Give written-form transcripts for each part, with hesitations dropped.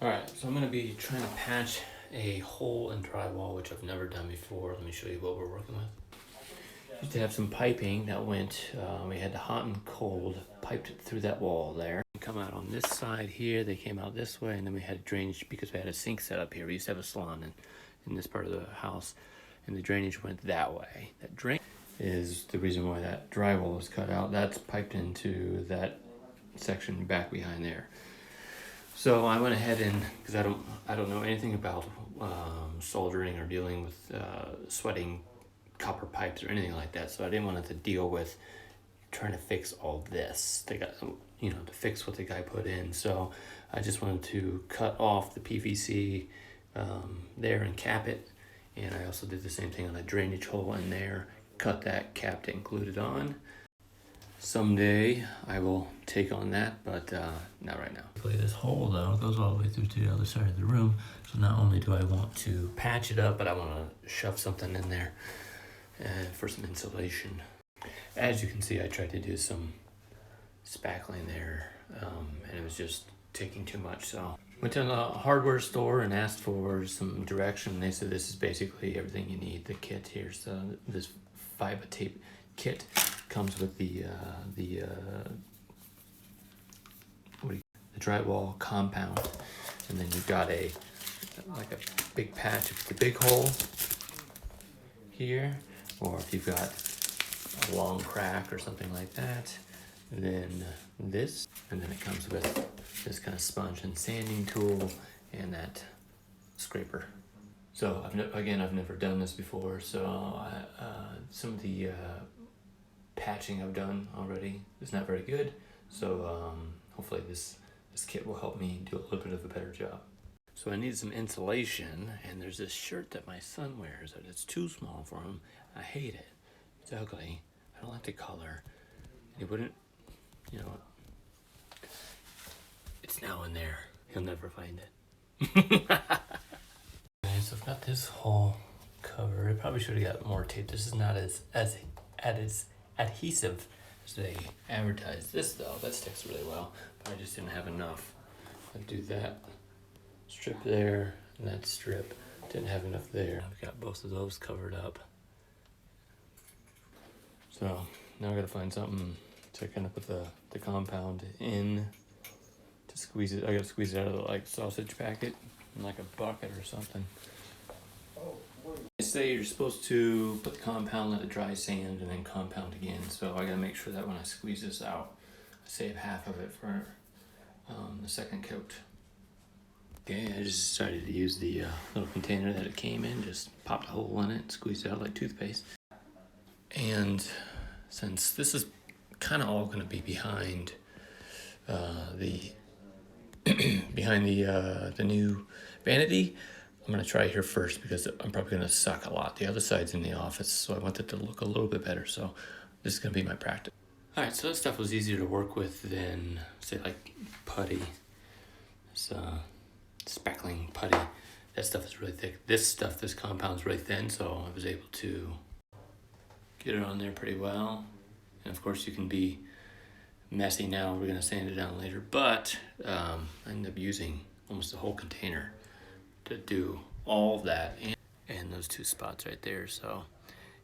Alright, so I'm going to be trying to patch a hole in drywall, which I've never done before. Let me show you what we're working with. Used to have some piping that went, we had the hot and cold piped through that wall there. Come out on this side here, they came out this way, and then we had drainage because we had a sink set up here. We used to have a salon in this part of the house, and the drainage went that way. That drain is the reason why that drywall was cut out. That's piped into that section back behind there. So I went ahead and, because I don't know anything about soldering or dealing with sweating copper pipes or anything like that. So I didn't want to deal with trying to fix all this. They got, to fix what the guy put in. So I just wanted to cut off the PVC there and cap it. And I also did the same thing on the drainage hole in there. Cut that, capped it, and glued it on. Someday I will take on that, but not right now. This hole though goes all the way through to the other side of the room. So not only do I want to patch it up, but I want to shove something in there for some insulation. As you can see, I tried to do some spackling there, and it was just taking too much. So went to the hardware store and asked for some direction. They said this is basically everything you need. The kit here, so this fiber tape kit comes with the drywall compound, and then you've got a big patch if it's a big hole here, or if you've got a long crack or something like that, then this, and then it comes with this kind of sponge and sanding tool and that scraper. So I've never done this before, so some of the patching I've done already is not very good, so hopefully this kit will help me do a little bit of a better job. So I need some insulation, and there's this shirt that my son wears that it's too small for him. I hate it. It's ugly. I don't like the color. It wouldn't, it's now in there. He'll never find it. Okay, so I've got this hole covered. I probably should have got more tape. This is not as adhesive as they advertise. This though, that sticks really well, but I just didn't have enough. I'd do that strip there and that strip. Didn't have enough there. I've got both of those covered up. So now I gotta find something to kind of put the compound in to squeeze it. I gotta squeeze it out of the sausage packet in like a bucket or something. They say you're supposed to put the compound, let it dry, sand, and then compound again. So I gotta make sure that when I squeeze this out, I save half of it for the second coat. Okay, I just decided to use the little container that it came in, just popped a hole in it, squeezed it out like toothpaste. And since this is kind of all going to be behind the new vanity, I'm going to try here first because I'm probably going to suck a lot. The other side's in the office, so I want it to look a little bit better. So this is going to be my practice. All right, so that stuff was easier to work with than, say, like putty. It's spackling putty. That stuff is really thick. This compound's really thin, so I was able to get it on there pretty well. And of course you can be messy now. We're gonna sand it down later, but I ended up using almost the whole container to do all of that and those two spots right there. So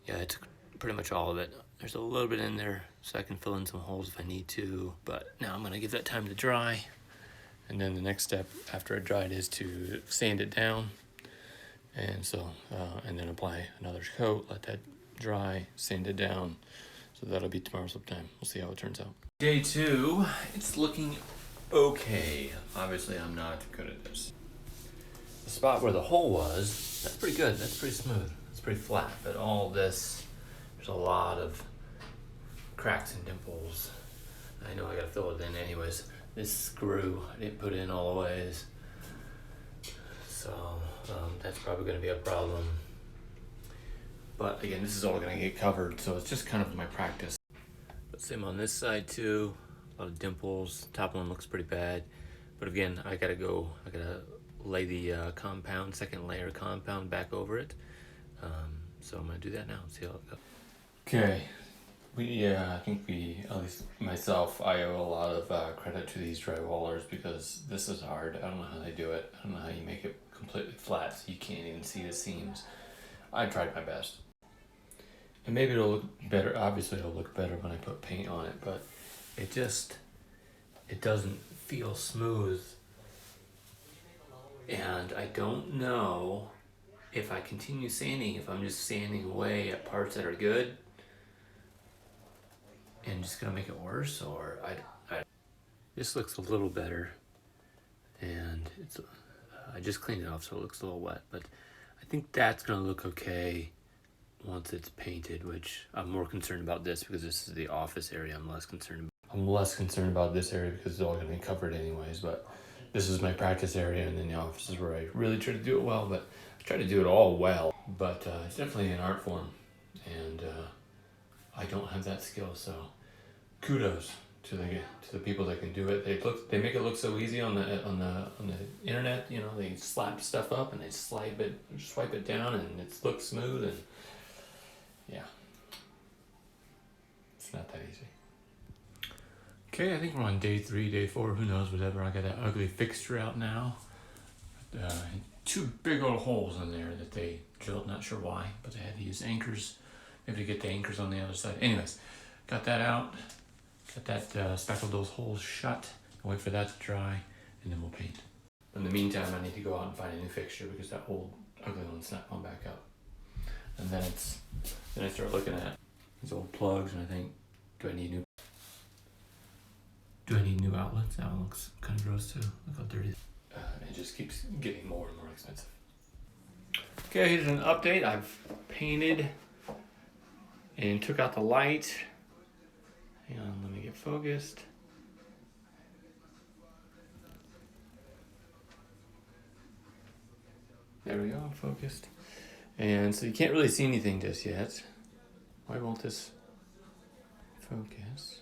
yeah, it's pretty much all of it. There's a little bit in there so I can fill in some holes if I need to, but now I'm gonna give that time to dry. And then the next step after it dried is to sand it down. And so, and then apply another coat, let that dry, sand it down. So that'll be tomorrow's time. We'll see how it turns out. Day 2, it's looking okay. Obviously I'm not good at this. The spot where the hole was, that's pretty good, that's pretty smooth, it's pretty flat. But all this, there's a lot of cracks and dimples. I know I gotta fill it in anyways. This screw, I didn't put in all the ways. So that's probably gonna be a problem. But again, this is all gonna get covered, so it's just kind of my practice. But same on this side too, a lot of dimples. Top one looks pretty bad. But again, I gotta lay the second layer compound back over it. So I'm gonna do that now and see how it goes. Okay, I think at least myself, I owe a lot of credit to these drywallers because this is hard. I don't know how they do it. I don't know how you make it completely flat so you can't even see the seams. I tried my best. And maybe it'll look better. Obviously, it'll look better when I put paint on it, but it doesn't feel smooth. And I don't know if I continue sanding, if I'm just sanding away at parts that are good and just gonna make it worse, or this looks a little better, and I just cleaned it off so it looks a little wet, but I think that's gonna look okay once it's painted, which I'm more concerned about this because this is the office area. I'm less concerned about this area because it's all gonna be covered anyways, but this is my practice area, and then the office is where I really try to do it well, but I try to do it all well, but it's definitely an art form, and I don't have that skill, so kudos to the people that can do it. They make it look so easy on the internet. You know, they slap stuff up and they swipe it down, and it looks smooth, and yeah, it's not that easy. Okay, I think we're on day 3, day 4, who knows, whatever. I got that ugly fixture out now. 2 big old holes in there that they drilled, not sure why, but they had to use anchors, maybe to get the anchors on the other side. Anyways, got that out, got that speckled those holes shut, and wait for that to dry, and then we'll paint. In the meantime, I need to go out and find a new fixture because that old ugly one's not going back up. And then I start looking at these old plugs, and I think, do I need new outlets? That one looks kind of gross too. Look how dirty. It just keeps getting more and more expensive. Okay, here's an update. I've painted and took out the light. Hang on, let me get focused. There we go, focused. And so you can't really see anything just yet. Why won't this focus?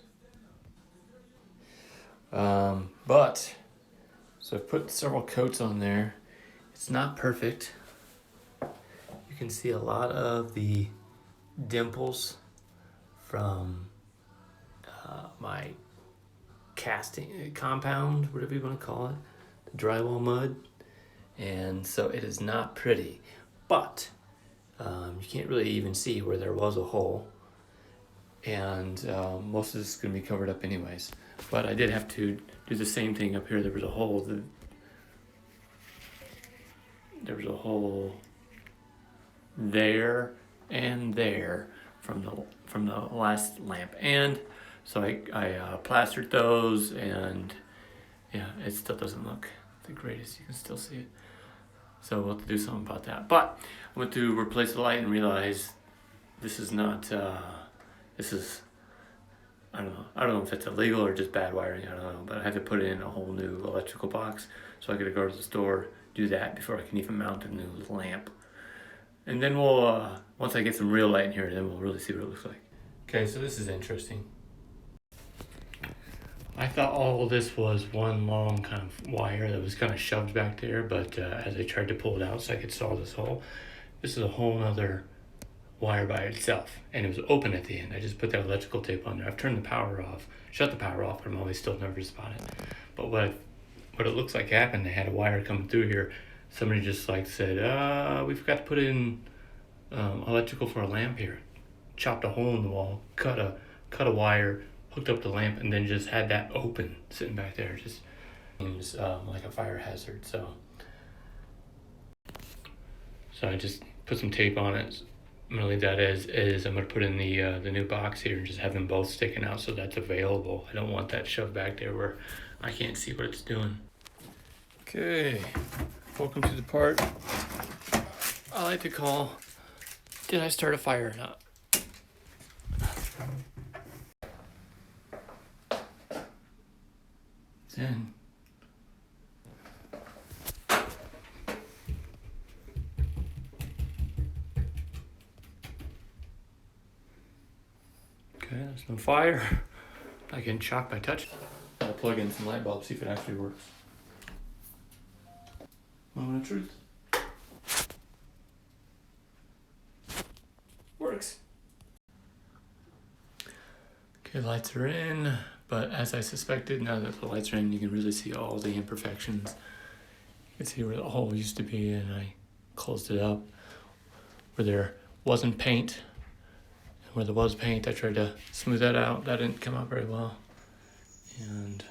But so I've put several coats on there. It's not perfect. You can see a lot of the dimples from my casting compound, whatever you want to call it, the drywall mud, and so it is not pretty. But you can't really even see where there was a hole, and most of this is going to be covered up anyways. But I did have to do the same thing up here. There was a hole. There was a hole there and there from the last lamp, and so I plastered those, and yeah, it still doesn't look the greatest. You can still see it. So we'll have to do something about that. But I went to replace the light and realized this is not. This is. I don't know if it's illegal or just bad wiring. I don't know. But I had to put in a whole new electrical box, so I got to go to the store, do that before I can even mount a new lamp. And then we'll once I get some real light in here, then we'll really see what it looks like. Okay, so this is interesting. I thought all this was one long kind of wire that was kind of shoved back there, but as I tried to pull it out so I could saw this hole, this is a whole other wire by itself, and it was open at the end. I just put that electrical tape on there. I've turned the power off, shut the power off, but I'm always still nervous about it. But what it looks like happened, they had a wire coming through here. Somebody just said, we forgot to put in electrical for a lamp here. Chopped a hole in the wall, cut a wire, hooked up the lamp, and then just had that open sitting back there. Just seems like a fire hazard. So I just put some tape on it. I'm gonna leave that as is. I'm gonna put in the new box here and just have them both sticking out so that's available. I don't want that shoved back there where I can't see what it's doing. Okay, welcome to the part I like to call, did I start a fire or not? It's in. Okay, there's no fire. I can shock by touch. I'll plug in some light bulbs, see if it actually works. Moment of truth. Works. Okay, lights are in, but as I suspected, now that the lights are in, you can really see all the imperfections. You can see where the hole used to be, and I closed it up. Where there wasn't paint, and where there was paint, I tried to smooth that out. That didn't come out very well. And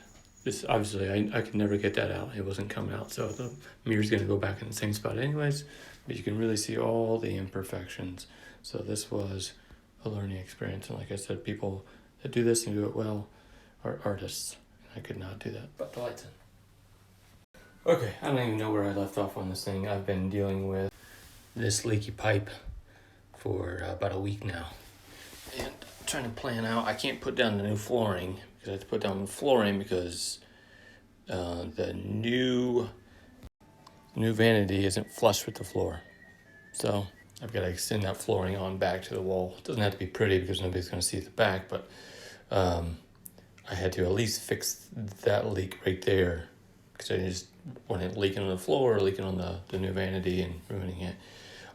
this, obviously, I could never get that out. It wasn't coming out, so the mirror's gonna go back in the same spot anyways, but you can really see all the imperfections. So this was a learning experience, and like I said, people that do this and do it well are artists. I could not do that, but the light's in. Okay, I don't even know where I left off on this thing. I've been dealing with this leaky pipe for about a week now. And trying to plan out, I can't put down the new flooring because I have to put down the flooring because the new vanity isn't flush with the floor. So I've got to extend that flooring on back to the wall. It doesn't have to be pretty because nobody's going to see the back, but I had to at least fix that leak right there because I just wanted it leaking on the floor or leaking on the new vanity and ruining it.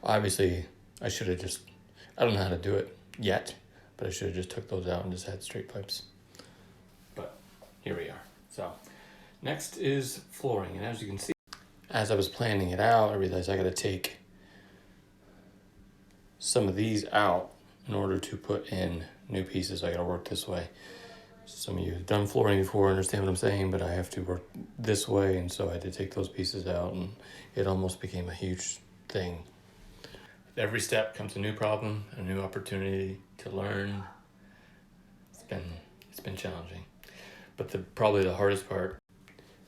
Obviously, I should have just, I don't know how to do it yet, but I should have just took those out and just had straight pipes. But here we are. So next is flooring. And as you can see, as I was planning it out, I realized I got to take some of these out in order to put in new pieces. I got to work this way. Some of you have done flooring before, understand what I'm saying, but I have to work this way, and so I had to take those pieces out, and it almost became a huge thing. With every step comes a new problem, a new opportunity to learn. It's been challenging, but probably the hardest part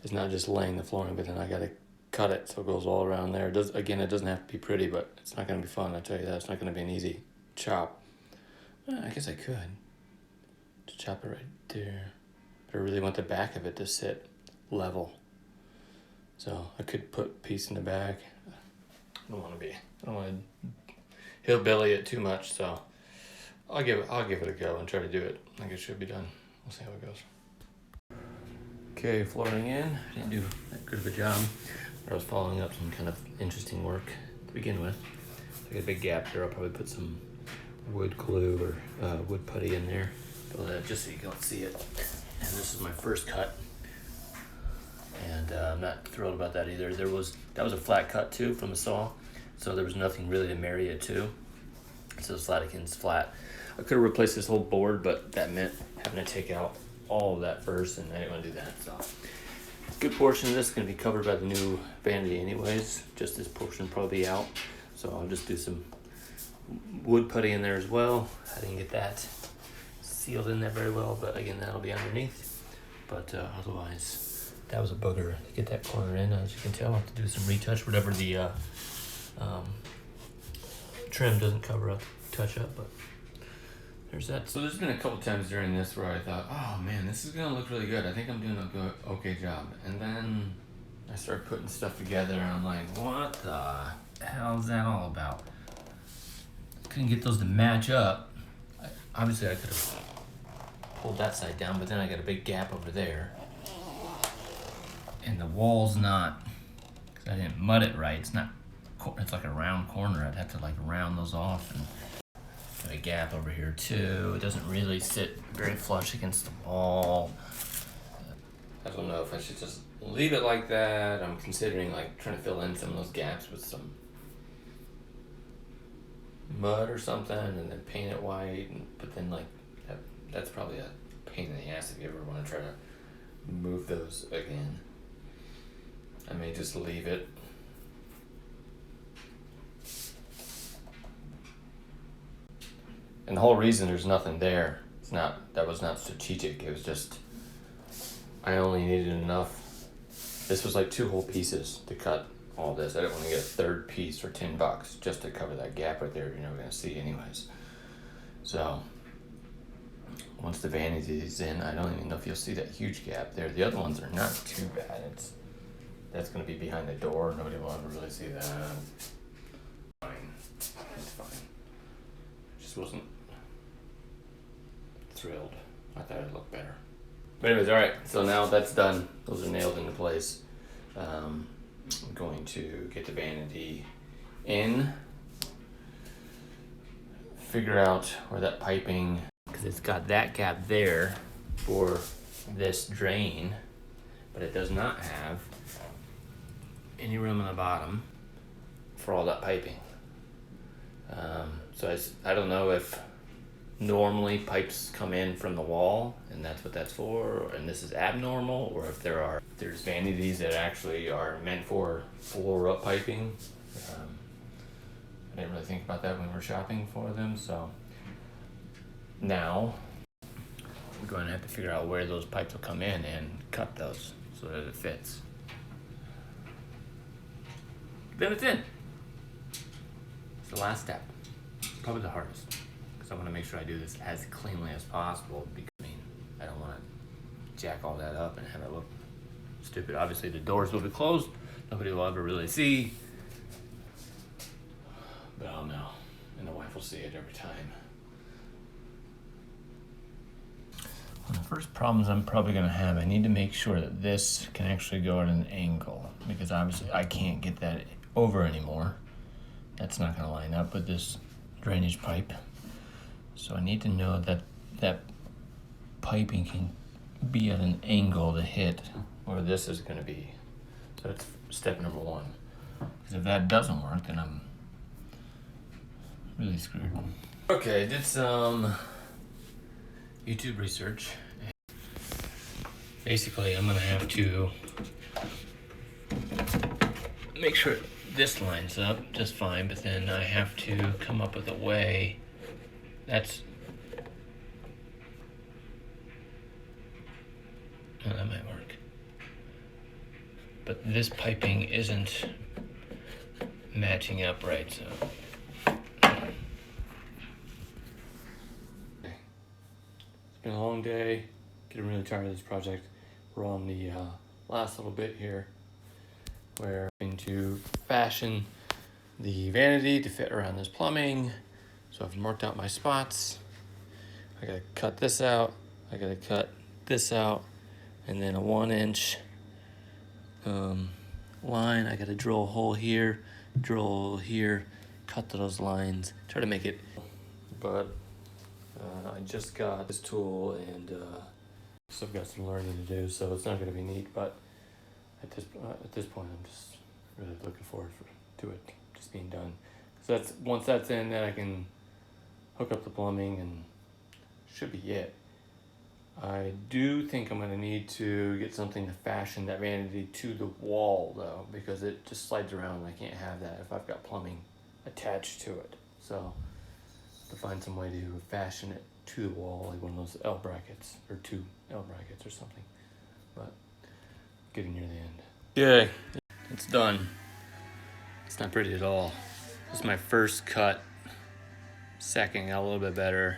is not just laying the flooring, but then I got to cut it so it goes all around there. It doesn't have to be pretty, but it's not going to be fun. I tell you that. It's not going to be an easy chop. I guess I could just chop it right there, but I really want the back of it to sit level. So I could put a piece in the back. I don't want to hillbilly it too much, so I'll give it a go and try to do it. I think it should be done. We'll see how it goes. Okay, flooring in. I didn't do that good of a job. I was following up some kind of interesting work to begin with. I got a big gap there. I'll probably put some wood glue or wood putty in there. Just so you can see it. And this is my first cut. And I'm not thrilled about that either. That was a flat cut too from the saw. So there was nothing really to marry it to. So the Slatikin's flat. I could have replaced this whole board, but that meant having to take out all of that first, and I didn't want to do that. So a good portion of this is going to be covered by the new vanity anyways. Just this portion will probably be out. So I'll just do some wood putty in there as well. I didn't get that sealed in there very well, but again, that'll be underneath. But otherwise, that was a booger to get that corner in. As you can tell, I'll have to do some retouch, whatever the trim doesn't cover up, touch up, but there's that. So there's been a couple times during this where I thought, oh man, this is gonna look really good. I think I'm doing a okay job. And then I started putting stuff together and I'm like, what the hell is that all about? Couldn't get those to match up. Obviously I could have pulled that side down, but then I got a big gap over there. And the wall's not, because I didn't mud it right. It's like a round corner. I'd have to like round those off, and got a gap over here too. It doesn't really sit very flush against the wall. I don't know if I should just leave it like that. I'm considering like trying to fill in some of those gaps with some mud or something, and then paint it white. But then like that's probably a pain in the ass if you ever want to try to move those again. I may just leave it. And the whole reason there's nothing there, that was not strategic. It was just, I only needed enough. This was like 2 whole pieces to cut all this. I didn't want to get a third piece for $10 just to cover that gap right there you're never going to see anyways. So once the vanity's in, I don't even know if you'll see that huge gap there. The other ones are not too bad. That's going to be behind the door. Nobody will ever really see that. Fine. It's fine. Just wasn't thrilled. I thought it looked better. But anyways, alright, so now that's done. Those are nailed into place. I'm going to get the vanity in, figure out where that piping, because it's got that gap there for this drain, but it does not have any room on the bottom for all that piping. So I don't know if normally pipes come in from the wall and that's what that's for, and this is abnormal, or if there's vanities that actually are meant for floor up piping. I didn't really think about that when we were shopping for them, so now I'm going to have to figure out where those pipes will come in and cut those so that it fits. Then it's in. It's the last step. Probably the hardest, because I want to make sure I do this as cleanly as possible, because I don't want to jack all that up and have it look stupid. Obviously the doors will be closed, nobody will ever really see, but I'll know, and the wife will see it every time. One of the first problems I'm probably going to have, I need to make sure that this can actually go at an angle, because obviously I can't get that over anymore. That's not going to line up with this drainage pipe. So I need to know that that piping can be at an angle to hit where this is going to be. So that's step number one. Because if that doesn't work, then I'm really screwed. Okay, I did some YouTube research. Basically, I'm going to have to make sure this lines up just fine, but then I have to come up with a way that's, well, that might work, but this piping isn't matching up right, so. It's been a long day, getting really tired of this project. We're on the last little bit here, where I'm going to fashion the vanity to fit around this plumbing. So I've marked out my spots. I gotta cut this out, I gotta cut this out, and then a 1-inch line. I gotta drill a hole here, drill a hole here, cut those lines, try to make it. But I just got this tool, and so I've got some learning to do, so it's not gonna be neat, but at this point, I'm just really looking forward to it just being done. So once that's in, then I can hook up the plumbing and should be it. I do think I'm gonna need to get something to fashion that vanity to the wall though, because it just slides around and I can't have that if I've got plumbing attached to it. So to find some way to fashion it to the wall, like one of those L brackets or 2 L brackets or something. But getting near the end. Okay, it's done. It's not pretty at all. This is my first cut. Second got a little bit better.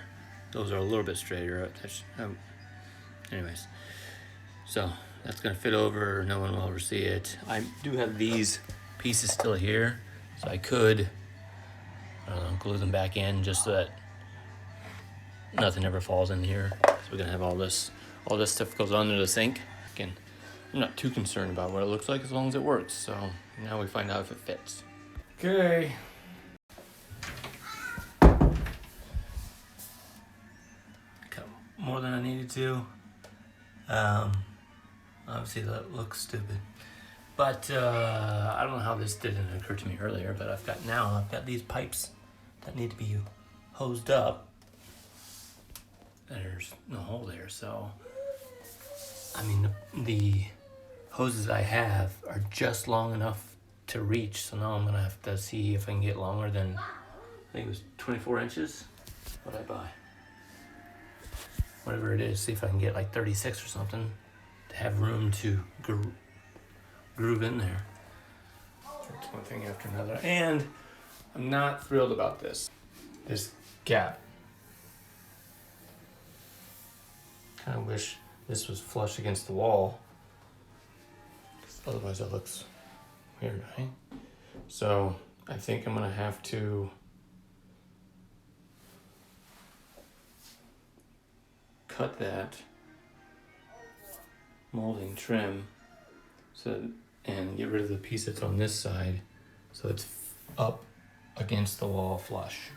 Those are a little bit straighter. Anyways, so that's gonna fit over. No one will ever see it. I do have these pieces still here, so I could glue them back in just so that nothing ever falls in here. So we're gonna have all this stuff goes under the sink. Again, I'm not too concerned about what it looks like as long as it works. So now we find out if it fits. Okay. Cut more than I needed to. Obviously that looks stupid. But I don't know how this didn't occur to me earlier, but I've got these pipes that need to be hosed up. There's no hole there, so I mean the hoses I have are just long enough to reach, so now I'm gonna have to see if I can get longer than, I think it was 24 inches. What'd I buy? Whatever it is, see if I can get like 36 or something to have room to groove in there. It's one thing after another, and I'm not thrilled about this gap. Kind of wish this was flush against the wall, because otherwise it looks weird, right? So I think I'm gonna have to cut that molding trim and get rid of the piece that's on this side so it's up against the wall flush.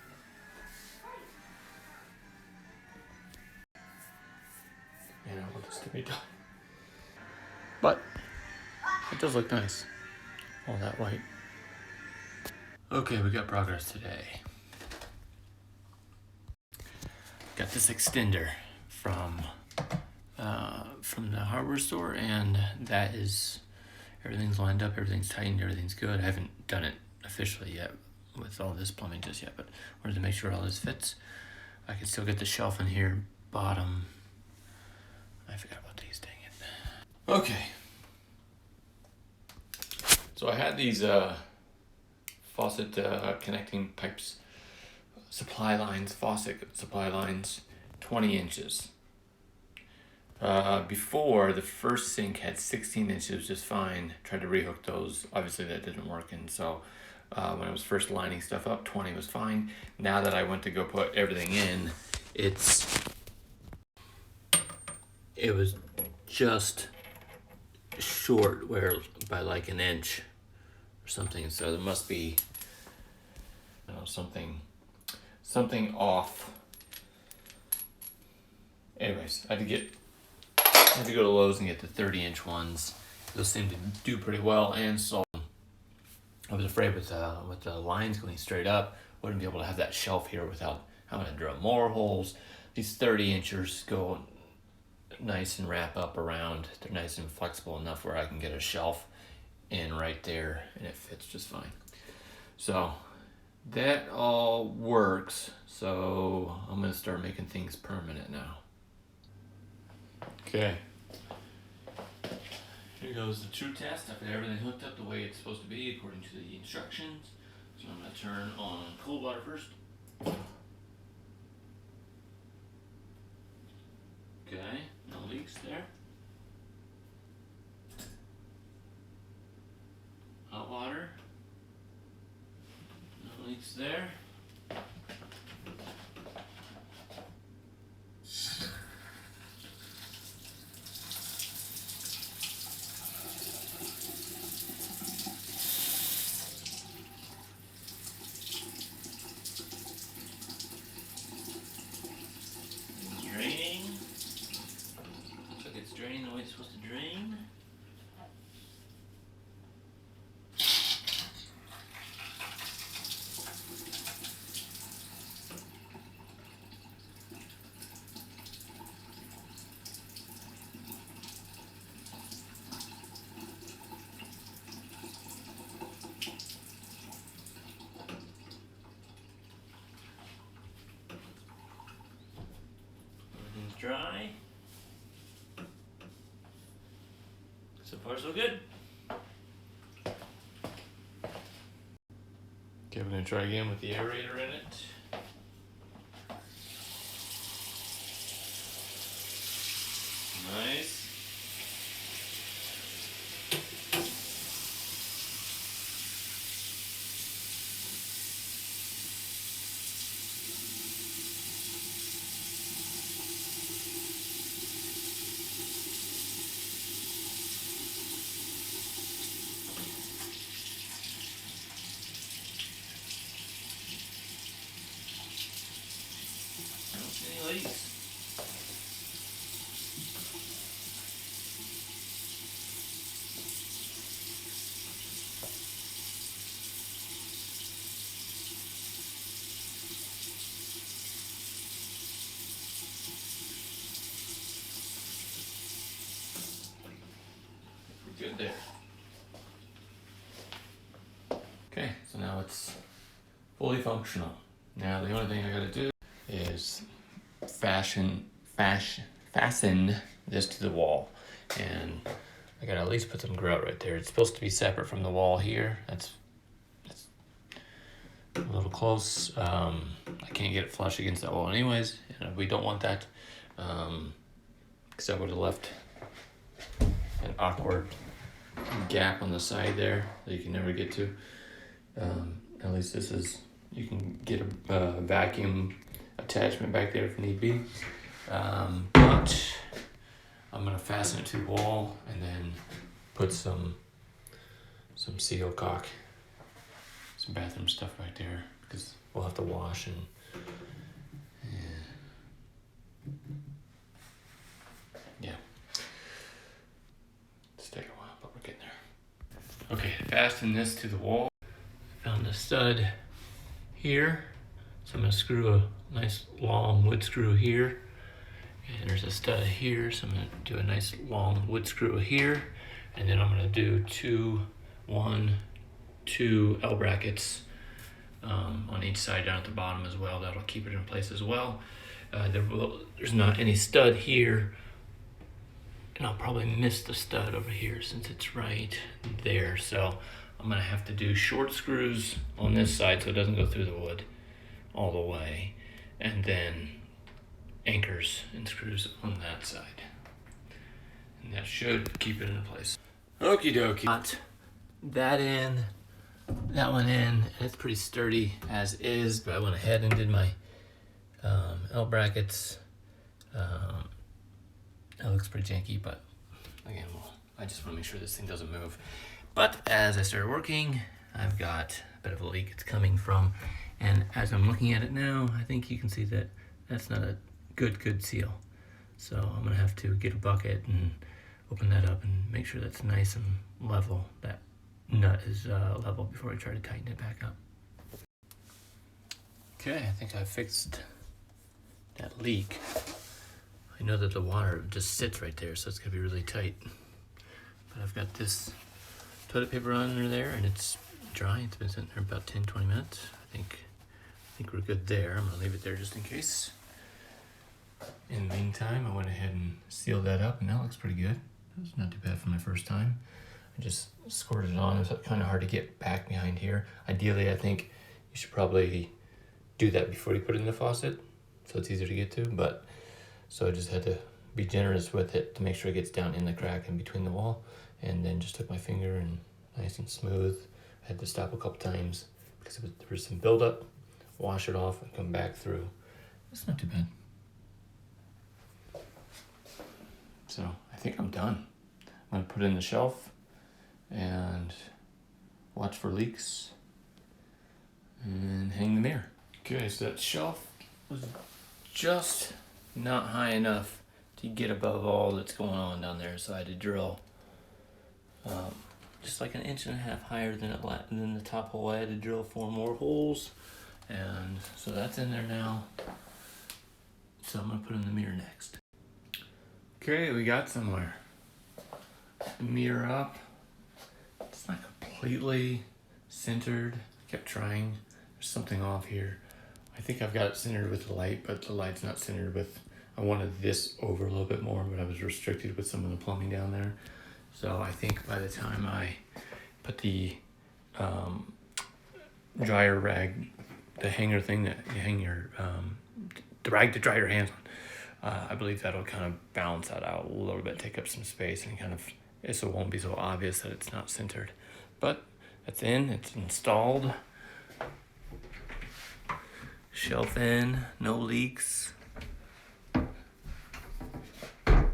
and I want this to be done. But it does look nice, all that white. Okay, we got progress today. Got this extender from the hardware store, and that is, everything's lined up, everything's tightened, everything's good. I haven't done it officially yet with all this plumbing just yet, but wanted to make sure all this fits. I can still get the shelf in here, bottom. I forgot about these, dang it. Okay. So I had these faucet connecting pipes, faucet supply lines, 20 inches. Before, the first sink had 16 inches just fine. Tried to rehook those. Obviously that didn't work, and so when I was first lining stuff up, 20 was fine. Now that I went to go put everything in, it was just short by like an inch or something. So there must be, I don't know, something off. Anyways, I had to go to Lowe's and get the 30-inch ones. Those seem to do pretty well, and so I was afraid with the lines going straight up, wouldn't be able to have that shelf here without having to drill more holes. These 30-inchers go nice and wrap up around. They're nice and flexible enough where I can get a shelf in right there, and it fits just fine. So that all works. So I'm gonna start making things permanent now. Okay. Here goes the true test. I've got everything hooked up the way it's supposed to be according to the instructions. So I'm going to turn on cold water first. Okay, no leaks there. Hot water. No leaks there. Draining. Looks like it's draining the way it's supposed to drain. Everything's dry. So far so good. Okay, we're going to try again with the aerator in it. Nice. I don't see any leaks. We're good there. Okay, so now it's fully functional. Now the only thing I gotta do is fasten this to the wall, and I gotta at least put some grout right there. It's supposed to be separate from the wall here. That's a little close. I can't get it flush against that wall anyways, and we don't want that, because I would have left an awkward gap on the side there that you can never get to. At least this is, you can get a vacuum attachment back there if need be. But I'm gonna fasten it to the wall and then put some seal caulk, some bathroom stuff back there, because we'll have to wash fasten this to the wall. Found a stud here, so I'm gonna screw a nice long wood screw here. And there's a stud here, so I'm gonna do a nice long wood screw here. And then I'm gonna do two L brackets on each side down at the bottom as well. That'll keep it in place as well. There's not any stud here, and I'll probably miss the stud over here since it's right there. So I'm gonna have to do short screws on this side so it doesn't go through the wood all the way, and then anchors and screws on that side. And that should keep it in place. Okie dokie. Got that in, that one in, and it's pretty sturdy as is, but I went ahead and did my L brackets. It looks pretty janky, but again, I just want to make sure this thing doesn't move. But as I started working, I've got a bit of a leak it's coming from, and as I'm looking at it now, I think you can see that that's not a good seal. So I'm gonna have to get a bucket and open that up and make sure that's nice and level. That nut is level before I try to tighten it back up. Okay, I think I fixed that leak. I know that the water just sits right there, so it's gonna be really tight. But I've got this toilet paper under there, and it's dry. It's been sitting there about 10-20 minutes. I think we're good there. I'm gonna leave it there just in case. In the meantime, I went ahead and sealed that up, and that looks pretty good. It's not too bad for my first time. I just squirted it on. It was kind of hard to get back behind here. Ideally, I think you should probably do that before you put it in the faucet, so it's easier to get to. But so I just had to be generous with it to make sure it gets down in the crack in between the wall, and then just took my finger and nice and smooth. I had to stop a couple times because there was some buildup. Wash it off and come back through. It's not too bad. So I think I'm done. I'm gonna put it in the shelf and watch for leaks and hang the mirror. Okay, so that shelf was just not high enough to get above all that's going on down there, so I had to drill just like 1.5 inches higher than the top hole. I had to drill 4 more holes, and so that's in there now. So I'm gonna put in the mirror next. Okay, we got somewhere. The mirror up. It's not completely centered. I kept trying. There's something off here. I think I've got it centered with the light, but the light's not centered with. I wanted this over a little bit more, but I was restricted with some of the plumbing down there. So I think by the time I put the dryer rag, the hanger thing that you hang your, the rag to dry your hands on, I believe that'll kind of balance that out a little bit, take up some space, and kind of, so it won't be so obvious that it's not centered. But it's in, it's installed. Shelf in, no leaks.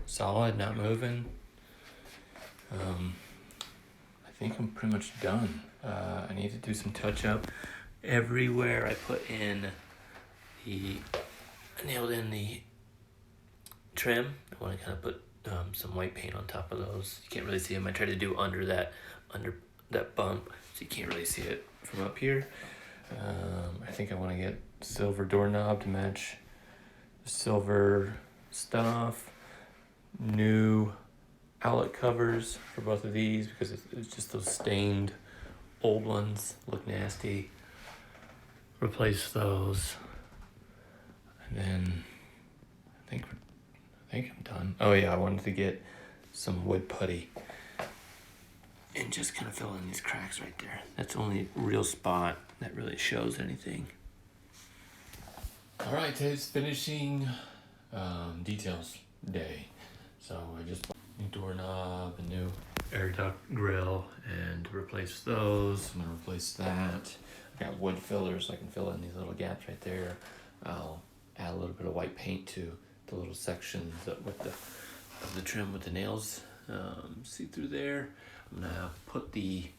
Solid, not moving. I think I'm pretty much done. I need to do some touch up everywhere. I nailed in the trim. I want to kind of put some white paint on top of those. You can't really see them. I tried to do under that bump, so you can't really see it from up here. I think I want to get silver doorknob to match the silver stuff. New outlet covers for both of these because it's just those stained old ones look nasty. Replace those, and then I think I'm done. Oh yeah, I wanted to get some wood putty and just kind of fill in these cracks right there. That's the only real spot that really shows anything. All right, today's finishing details day. So I just bought a new doorknob, a new air duct grill, and to replace those, I'm gonna replace that. I've got wood fillers, so I can fill in these little gaps right there. I'll add a little bit of white paint to the little sections of the trim with the nails. See through there. I'm gonna put the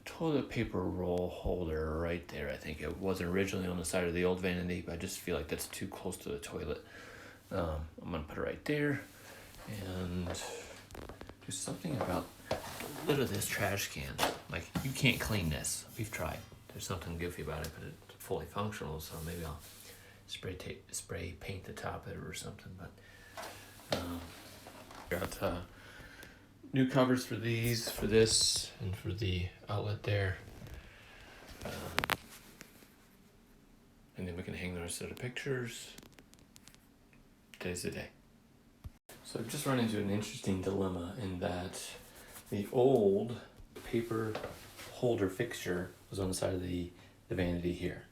toilet paper roll holder right there. I think it was originally on the side of the old vanity, but I just feel like that's too close to the toilet. I'm gonna put it right there and do something about the Look at this trash can. Like, you can't clean this. We've tried. There's something goofy about it, but it's fully functional, so maybe I'll spray paint the top of it or something. But got new covers for these, for this, and for the outlet there. And then we can hang the rest of the pictures. Today's the day. So I've just run into an interesting dilemma in that the old paper holder fixture was on the side of the vanity here.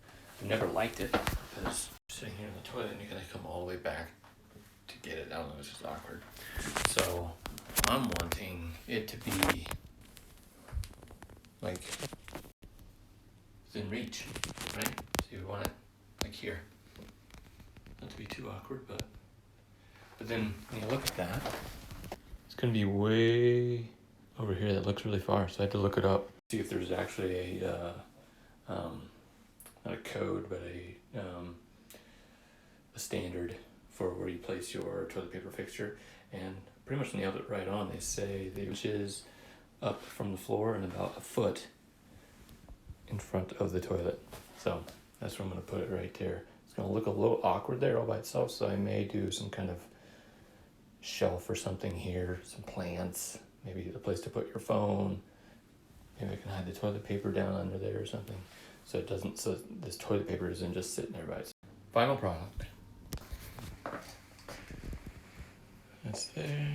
I never liked it because sitting here in the toilet and you gotta come all the way back to get it. I don't know, it's just awkward. So I'm wanting it to be like within reach, right? So you want it like here. Not to be too awkward, but then when you look at that, it's gonna be way over here. That looks really far, so I had to look it up, see if there's actually a not a code, but a standard for where you place your toilet paper fixture, and pretty much nailed it right on. They say the inch is up from the floor and about a foot in front of the toilet. So that's where I'm gonna put it, right there. It's gonna look a little awkward there all by itself, so I may do some kind of shelf or something here, some plants, maybe a place to put your phone. Maybe I can hide the toilet paper down under there or something, so it doesn't. So this toilet paper isn't just sitting there by itself. Final product. That's there.